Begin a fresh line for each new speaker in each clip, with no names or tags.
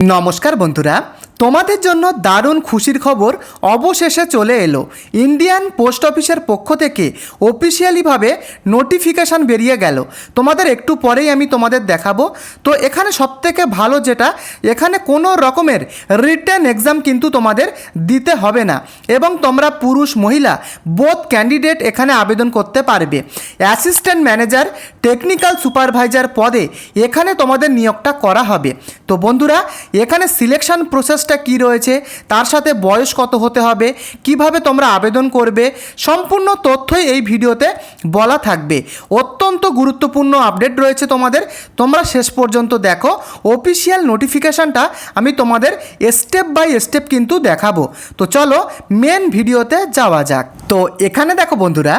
নমস্কার বন্ধুরা, তোমাদের জন্য দারুণ খুশির খবর অবশেষে চলে এলো। ইন্ডিয়ান পোস্ট অফিসের পক্ষ থেকে অফিসিয়ালিভাবে নোটিফিকেশান বেরিয়ে গেল। তোমাদের একটু পরেই আমি তোমাদের দেখাবো। তো এখানে সবথেকে ভালো যেটা, এখানে কোনো রকমের রিটেন এক্সাম কিন্তু তোমাদের দিতে হবে না এবং তোমরা পুরুষ মহিলা বোথ ক্যান্ডিডেট এখানে আবেদন করতে পারবে। অ্যাসিস্ট্যান্ট ম্যানেজার, টেকনিক্যাল সুপারভাইজার পদে এখানে তোমাদের নিয়োগটা করা হবে। তো বন্ধুরা, এখানে সিলেকশন প্রসেসটা কি রয়েছে, তার সাথে বয়স কত হতে হবে, কিভাবে তোমরা আবেদন করবে, সম্পূর্ণ তথ্যই এই ভিডিওতে বলা থাকবে। অত্যন্ত গুরুত্বপূর্ণ আপডেট রয়েছে তোমাদের, তোমরা শেষ পর্যন্ত দেখো। অফিসিয়াল নোটিফিকেশানটা আমি তোমাদের স্টেপ বাই স্টেপ কিন্তু দেখাবো। তো চলো মেন ভিডিওতে যাওয়া যাক। তো এখানে দেখো বন্ধুরা,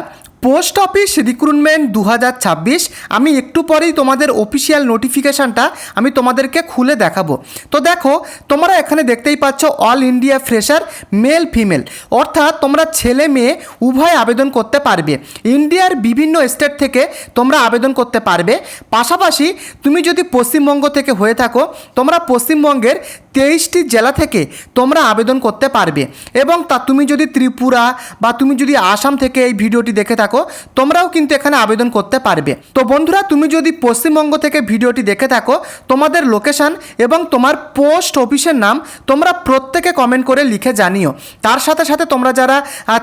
পোস্ট অফিস রিক্রুটমেন্ট 2026, আমি একটু পরেই তোমাদের অফিসিয়াল নোটিফিকেশানটা আমি তোমাদেরকে খুলে দেখাবো। তো দেখো, তোমরা এখানে দেখতেই পাচ্ছ all India fresher male female, অর্থাৎ তোমরা ছেলে মেয়ে উভয় আবেদন করতে পারবে। ইন্ডিয়ার বিভিন্ন স্টেট থেকে তোমরা আবেদন করতে পারবে। পাশাপাশি তুমি যদি পশ্চিমবঙ্গ থেকে হয়ে থাকো, তোমরা পশ্চিমবঙ্গের 23টি জেলা থেকে তোমরা আবেদন করতে পারবে। এবং তুমি যদি ত্রিপুরা বা তুমি যদি আসাম থেকে এই ভিডিওটি দেখে থাকো, তোমরাও কিন্তু এখানে আবেদন করতে পারবে। তো বন্ধুরা, তুমি যদি পশ্চিমবঙ্গ থেকে ভিডিওটি দেখে থাকো, তোমাদের লোকেশান এবং তোমার পোস্ট অফিসের নাম তোমরা প্রত্যেকে কমেন্ট করে লিখে জানিও। তার সাথে সাথে তোমরা যারা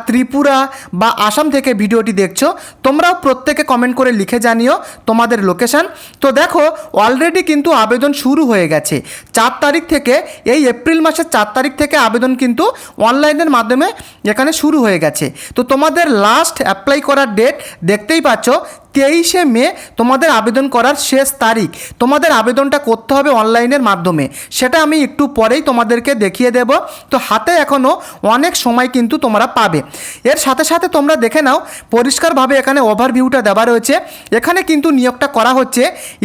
ত্রিপুরা বা আসাম থেকে ভিডিওটি দেখছো, তোমরাও প্রত্যেকে কমেন্ট করে লিখে জানিও তোমাদের লোকেশান। তো দেখো, অলরেডি কিন্তু আবেদন শুরু হয়ে গেছে। 4 তারিখ থেকে, এই এপ্রিল মাসের 4 তারিখ থেকে আবেদন কিন্তু অনলাইনের মাধ্যমে এখানে শুরু হয়ে গেছে। তো তোমাদের লাস্ট অ্যাপ্লাই করার ডেট দেখতেই পাচ্ছ, 23শে মে তোমাদের আবেদন করার শেষ তারিখ। তোমাদের আবেদনটা করতে হবে অনলাইনের মাধ্যমে, সেটা আমি একটু পরেই তোমাদেরকে দেখিয়ে দেব। তো হাতে এখনও অনেক সময় কিন্তু তোমরা পাবে। এর সাথে সাথে তোমরা দেখে নাও, পরিষ্কারভাবে এখানে ওভারভিউটা দেওয়া রয়েছে। এখানে কিন্তু নিয়োগটা করা হচ্ছে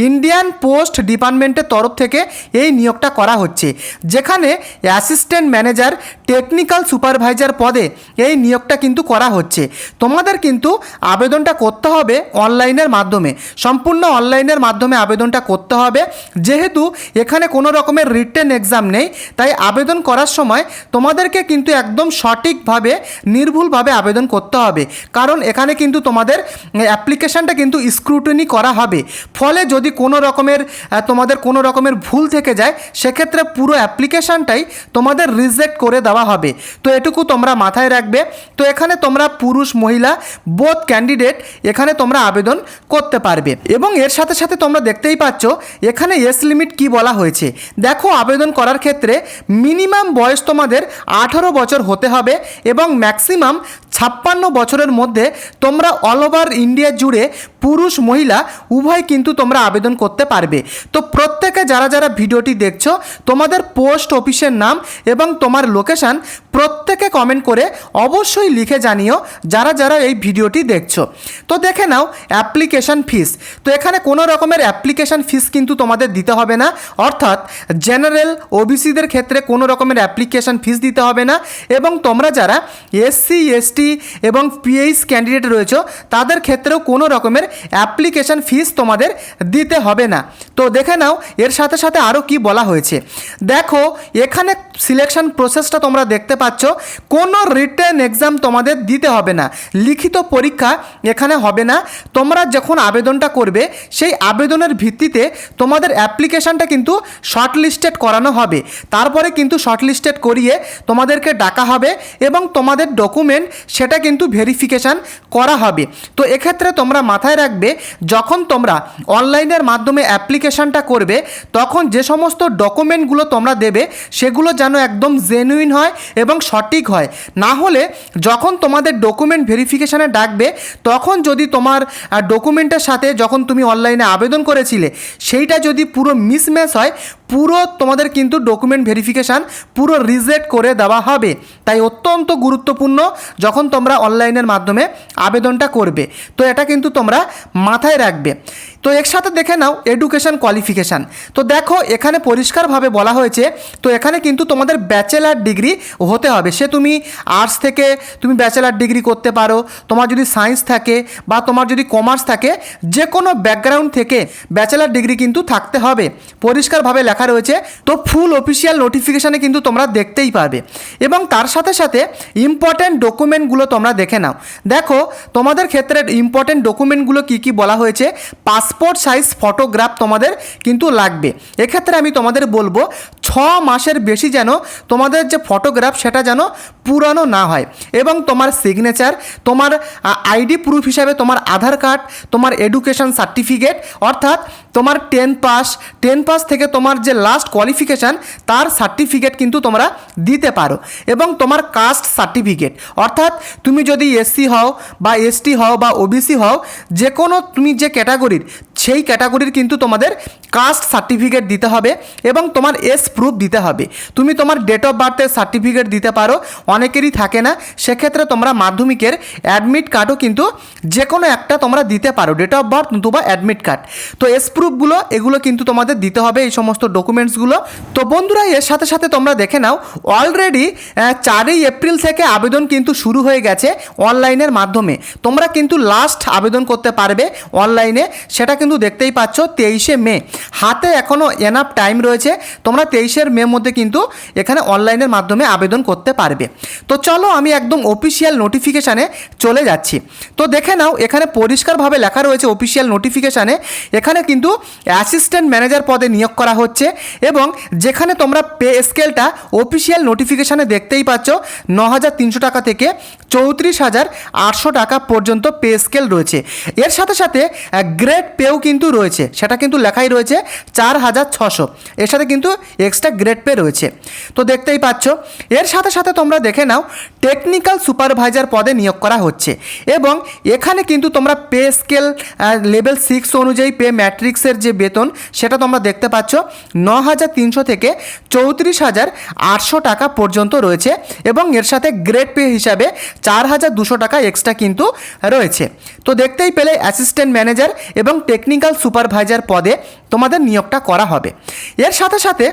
ইন্ডিয়ান পোস্ট ডিপার্টমেন্টের তরফ থেকে এই নিয়োগটা করা হচ্ছে, যেখানে অ্যাসিস্ট্যান্ট ম্যানেজার, টেকনিক্যাল সুপারভাইজার পদে এই নিয়োগটা কিন্তু করা হচ্ছে। তোমাদের কিন্তু আবেদনটা করতে হবে অনলাইনের মাধ্যমে, সম্পূর্ণ অনলাইনের মাধ্যমে আবেদনটা করতে হবে। যেহেতু এখানে কোনো রকমের রিটেন এক্সাম নেই, তাই আবেদন করার সময় তোমাদেরকে কিন্তু একদম সঠিকভাবে, নির্ভুলভাবে আবেদন করতে হবে। কারণ এখানে কিন্তু তোমাদের অ্যাপ্লিকেশানটা কিন্তু স্ক্রুটিনি করা হবে। ফলে যদি তোমাদের কোনো রকমের ভুল থেকে যায়, সেক্ষেত্রে পুরো অ্যাপ্লিকেশানটাই তোমাদের রিজেক্ট করে দেওয়া হবে। তো এটুকু তোমরা মাথায় রাখবে। তো এখানে তোমরা পুরুষ মহিলা বোথ ক্যান্ডিডেট এখানে তোমরা আবেদন করতে পারবে। এবং এর সাথে সাথে তোমরা দেখতেই পাচ্ছ এখানে এজ লিমিট কি বলা হয়েছে। দেখো, আবেদন করার ক্ষেত্রে মিনিমাম বয়স তোমাদের 18 বছর হতে হবে এবং ম্যাক্সিমাম 56 বছরের মধ্যে তোমরা অল ওভার ইন্ডিয়া জুড়ে পুরুষ মহিলা উভয় কিন্তু তোমরা আবেদন করতে পারবে। তো প্রত্যেকে যারা যারা ভিডিওটি দেখছো, তোমাদের পোস্ট অফিসের নাম এবং তোমার লোকেশান প্রত্যেকে কমেন্ট করে অবশ্যই লিখে জানিও যারা যারা এই ভিডিওটি দেখছো। তো দেখে নাও অ্যাপ্লিকেশান ফিস। তো এখানে কোনো রকমের অ্যাপ্লিকেশান ফিস কিন্তু তোমাদের দিতে হবে না, অর্থাৎ জেনারেল ওবিসিদের ক্ষেত্রে কোনো রকমের অ্যাপ্লিকেশান ফিস দিতে হবে না। এবং তোমরা যারা এসসি, এসটি এবং পিএইচ ক্যান্ডিডেট রয়েছে, তাদের ক্ষেত্রেও কোনো রকমের অ্যাপ্লিকেশান ফিস তোমাদের দিতে হবে না। তো দেখে নাও এর সাথে সাথে আরও কি বলা হয়েছে। দেখো, এখানে সিলেকশন প্রসেসটা তোমরা দেখতে পাচ্ছ, কোনো রিটেন এক্সাম তোমাদের দিতে হবে না, লিখিত পরীক্ষা এখানে হবে না। তোমরা যখন আবেদনটা করবে, সেই আবেদনের ভিত্তিতে তোমাদের অ্যাপ্লিকেশানটা কিন্তু শর্টলিস্টেড করানো হবে। তারপরে কিন্তু শর্টলিস্টেড করিয়ে তোমাদেরকে ডাকা হবে এবং তোমাদের ডকুমেন্ট সেটা কিন্তু ভেরিফিকেশান করা হবে। তো এক্ষেত্রে তোমরা মাথায় রাখবে, যখন তোমরা অনলাইনের মাধ্যমে অ্যাপ্লিকেশানটা করবে, তখন যে সমস্ত ডকুমেন্টগুলো তোমরা দেবে, সেগুলো যেন একদম জেনুইন হয় এবং সঠিক হয়। না হলে যখন তোমাদের ডকুমেন্ট ভেরিফিকেশানে ডাকবে, তখন যদি তোমার ডকুমেন্টের সাথে যখন তুমি অনলাইনে আবেদন করেছিলে, সেইটা যদি পুরো মিসম্যাচ হয়, পুরো তোমাদের কিন্তু ডকুমেন্ট ভেরিফিকেশান পুরো রিজেক্ট করে দেওয়া হবে। তাই অত্যন্ত গুরুত্বপূর্ণ যখন তোমরা অনলাইনের মাধ্যমে আবেদনটা করবে। তো এটা কিন্তু তোমরা মাথায় রাখবে। তো এর সাথে দেখে নাও এডুকেশন কোয়ালিফিকেশান। তো দেখো এখানে পরিষ্কারভাবে বলা হয়েছে, তো এখানে কিন্তু তোমাদের ব্যাচেলার ডিগ্রি হতে হবে। সে তুমি আর্টস থেকে তুমি ব্যাচেলার ডিগ্রি করতে পারো, তোমার যদি সায়েন্স থাকে বা তোমার যদি কমার্স থাকে, যে কোনো ব্যাকগ্রাউন্ড থেকে ব্যাচেলার ডিগ্রি কিন্তু থাকতে হবে, পরিষ্কারভাবে লেখা রয়েছে। তো ফুল অফিসিয়াল নোটিফিকেশানে কিন্তু তোমরা দেখতেই পারবে। এবং তার সাথে সাথে ইম্পর্ট্যান্ট ডকুমেন্টগুলো তোমরা দেখে নাও। দেখো তোমাদের ক্ষেত্রে ইম্পর্ট্যান্ট ডকুমেন্টগুলো কী কী বলা হয়েছে। পাসপোর্ট সাইজ ফটোগ্রাফ তোমাদের কিন্তু লাগবে। এক্ষেত্রে আমি তোমাদের বলবো 6 মাসের বেশি যেন তোমাদের যে ফটোগ্রাফ সেটা যেন পুরানো না হয়, এবং তোমার সিগনেচার, তোমার আইডি প্রুফ হিসাবে তোমার আধার কার্ড, তোমার এডুকেশন সার্টিফিকেট অর্থাৎ তোমার 10 পাস থেকে তোমার যে লাস্ট কোয়ালিফিকেশান তার সার্টিফিকেট কিন্তু তোমরা দিতে পারো, এবং তোমার কাস্ট সার্টিফিকেট অর্থাৎ তুমি যদি এসসি হও বা এসটি হও বা ওবিসি হও, যে কোনো তুমি যে ক্যাটাগরির সেই ক্যাটাগরির কিন্তু তোমাদের কাস্ট সার্টিফিকেট দিতে হবে, এবং তোমার এজ প্রুফ দিতে হবে। তুমি তোমার ডেট অফ বার্থের সার্টিফিকেট দিতে পারো, অনেকেরই থাকে না, সেক্ষেত্রে তোমরা মাধ্যমিকের অ্যাডমিট কার্ডও কিন্তু যে কোনো একটা তোমরা দিতে পারো, ডেট অফ বার্থ নতুবা অ্যাডমিট কার্ড। তো এজ প্রুফগুলো এগুলো কিন্তু তোমাদের দিতে হবে, এই সমস্ত ডকুমেন্টসগুলো। তো বন্ধুরা এর সাথে সাথে তোমরা দেখে নাও অলরেডি 4 এপ্রিল থেকে আবেদন কিন্তু শুরু হয়ে গেছে অনলাইনের মাধ্যমে। তোমরা কিন্তু লাস্ট আবেদন করতে পারবে অনলাইনে, সেটা কিন্তু দেখতেই পাচ্ছ 23শে মে। হাতে এখনও এনাফ টাইম রয়েছে, তোমরা 23শে মে মধ্যে কিন্তু এখানে অনলাইনের মাধ্যমে আবেদন করতে পারবে। তো চলো আমি একদম অফিসিয়াল নোটিফিকেশানে চলে যাচ্ছি। তো দেখে নাও এখানে পরিষ্কারভাবে লেখা রয়েছে অফিসিয়াল নোটিফিকেশানে, এখানে কিন্তু অ্যাসিস্ট্যান্ট ম্যানেজার পদে নিয়োগ করা হচ্ছে, এবং যেখানে তোমরা পে স্কেলটা অফিসিয়াল নোটিফিকেশানে দেখতেই পাচ্ছ 9,300 টাকা থেকে 34,800 টাকা পর্যন্ত পে স্কেল রয়েছে। এর সাথে সাথে গ্রেড পেও কিন্তু রয়েছে, সেটা কিন্তু লেখাই রয়েছে 4,600, এর সাথে কিন্তু এক্সট্রা গ্রেড পে রয়েছে। তো দেখতেই পাচ্ছ। এর সাথে সাথে তোমরা দেখে নাও টেকনিক্যাল সুপারভাইজার পদে নিয়োগ করা হচ্ছে, এবং এখানে কিন্তু তোমরা পে স্কেল লেভেল 6 অনুযায়ী পে ম্যাট্রিক্সের যে বেতন সেটা তোমরা দেখতে পাচ্ছ 9,300 থেকে 34,800 টাকা পর্যন্ত রয়েছে, এবং এর সাথে গ্রেড পে হিসাবে 4,200 টাকা এক্সট্রা কিন্তু রয়েছে। তো দেখতেই পেলে অ্যাসিস্ট্যান্ট ম্যানেজার এবং টেকনিক্যাল সুপারভাইজার পদে তোমাদের নিয়োগটা করা হবে। এর সাথে সাথে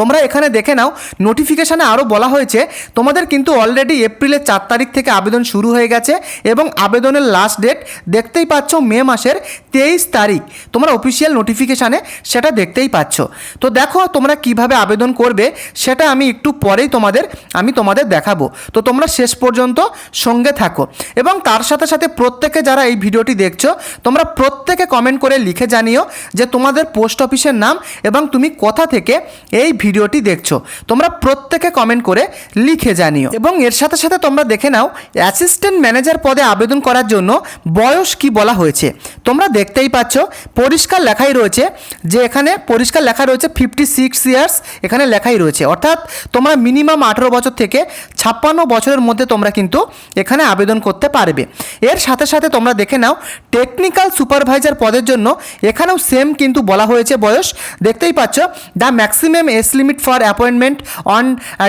তোমরা এখানে দেখে নাও নোটিফিকেশানে আরও বলা হয়েছে তোমাদের কিন্তু অলরেডি এপ্রিলের 4 তারিখ থেকে আবেদন শুরু হয়ে গেছে, এবং আবেদনের লাস্ট ডেট দেখতেই পাচ্ছ মে মাসের 23 তারিখ। তোমরা অফিসিয়াল নোটিফিকেশানে সেটা দেখতেই পাচ্ছ। তো দেখো তোমরা কিভাবে আবেদন করবে সেটা আমি একটু পরেই তোমাদের দেখাবো। তো তোমরা শেষ পর্যন্ত সঙ্গে থাকো, এবং তার সাথে সাথে প্রত্যেকে যারা এই ভিডিওটি দেখছো তোমরা প্রত্যেকে কমেন্ট করে লিখে জানিও যে তোমাদের পোস্ট অফিসের নাম এবং তুমি কোথা থেকে এই ভিডিওটি দেখছো, তোমরা প্রত্যেকে কমেন্ট করে লিখে জানিও। এবং এর সাথে সাথে তোমরা দেখে নাও অ্যাসিস্ট্যান্ট ম্যানেজার পদে আবেদন করার জন্য বয়স কি বলা হয়েছে। তোমরা দেখতেই পাচ্ছ পরিষ্কার লেখাই রয়েছে, যে এখানে পরিষ্কার লেখা রয়েছে 56 ইয়ার্স, এখানে লেখাই রয়েছে, অর্থাৎ তোমরা মিনিমাম 18 বছর থেকে 56 বছরের মধ্যে তোমরা কিন্তু এখানে আবেদন করতে পারবে। এর সাথে সাথে তোমরা দেখে নাও টেকনিক্যাল সুপারভাইজার পদের জন্য এখানেও সেম কিন্তু বলা হয়েছে বয়স, দেখতেই পাচ্ছ the maximum age limit for appointment on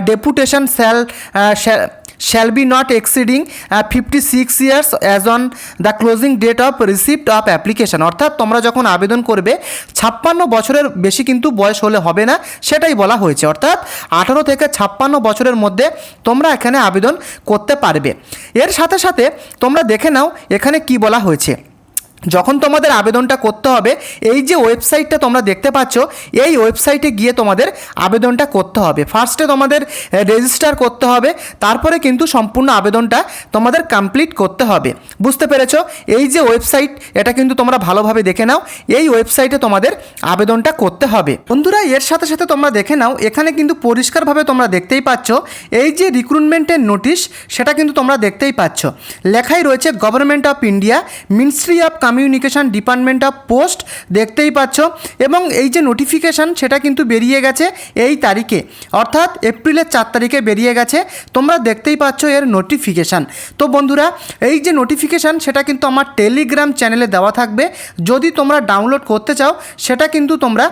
deputation shall be not exceeding 56 years as on the closing date of receipt of application। অর্থাৎ তোমরা যখন আবেদন করবে 56 বছরের বেশি কিন্তু বয়স হলে হবে না, সেটাই বলা হয়েছে, অর্থাৎ 18 থেকে 56 বছরের মধ্যে তোমরা এখানে আবেদন করতে পারবে। এর সাথে সাথে তোমরা দেখে নাও এখানে কি বলা হয়েছে। যখন তোমাদের আবেদনটা করতে হবে, এই যে ওয়েবসাইটটা তোমরা দেখতে পাচ্ছ এই ওয়েবসাইটে গিয়ে তোমাদের আবেদনটা করতে হবে। ফার্স্টে তোমাদের রেজিস্টার করতে হবে, তারপরে কিন্তু সম্পূর্ণ আবেদনটা তোমাদের কমপ্লিট করতে হবে। বুঝতে পেরেছো? এই যে ওয়েবসাইট এটা কিন্তু তোমরা ভালোভাবে দেখে নাও, এই ওয়েবসাইটে তোমাদের আবেদনটা করতে হবে। বন্ধুরা এর সাথে সাথে তোমরা দেখে নাও এখানে কিন্তু পরিষ্কারভাবে তোমরা দেখতেই পাচ্ছ এই যে রিক্রুটমেন্টের নোটিশ সেটা কিন্তু তোমরা দেখতেই পাচ্ছ, লেখাই রয়েছে government of India, ministry of communication, department of post, দেখতেই পাচ্ছ। এবং এই যে নোটিফিকেশান সেটা কিন্তু বেরিয়ে গেছে এই তারিখে, অর্থাৎ এপ্রিলের 4 তারিখে বেরিয়ে গেছে, তোমরা দেখতেই পাচ্ছ এর নোটিফিকেশান। তো বন্ধুরা এই যে নোটিফিকেশান সেটা কিন্তু আমার টেলিগ্রাম চ্যানেলে দেওয়া থাকবে, যদি তোমরা ডাউনলোড করতে চাও সেটা কিন্তু তোমরা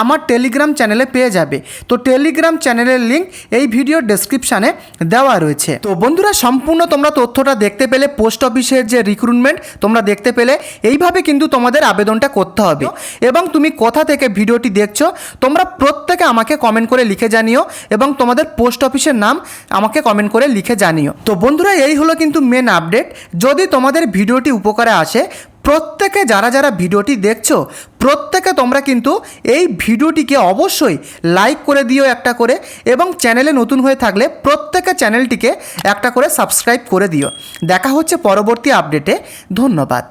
আমার টেলিগ্রাম চ্যানেলে পেয়ে যাবে। তো টেলিগ্রাম চ্যানেলের লিঙ্ক এই ভিডিওর ডেসক্রিপশানে দেওয়া রয়েছে। তো বন্ধুরা সম্পূর্ণ তোমরা তথ্যটা দেখতে পেলে, পোস্ট অফিসের যে রিক্রুটমেন্ট তোমরা দেখতে পেলে, এইভাবে কিন্তু তোমাদের আবেদনটা করতে হবে। এবং তুমি কোথা থেকে ভিডিওটি দেখছো তোমরা প্রত্যেকে আমাকে কমেন্ট করে লিখে জানিও এবং তোমাদের পোস্ট অফিসের নাম আমাকে কমেন্ট করে লিখে জানিও। তো বন্ধুরা, এই হলো কিন্তু মেন আপডেট। যদি তোমাদের ভিডিওটি উপকারে আসে, প্রত্যেকে যারা যারা ভিডিওটি দেখছো প্রত্যেকে তোমরা কিন্তু এই ভিডিওটিকে অবশ্যই লাইক করে দিও একটা করে, এবং চ্যানেলে নতুন হয়ে থাকলে প্রত্যেকে চ্যানেলটিকে একটা করে সাবস্ক্রাইব করে দিও। দেখা হচ্ছে পরবর্তী আপডেটে। ধন্যবাদ।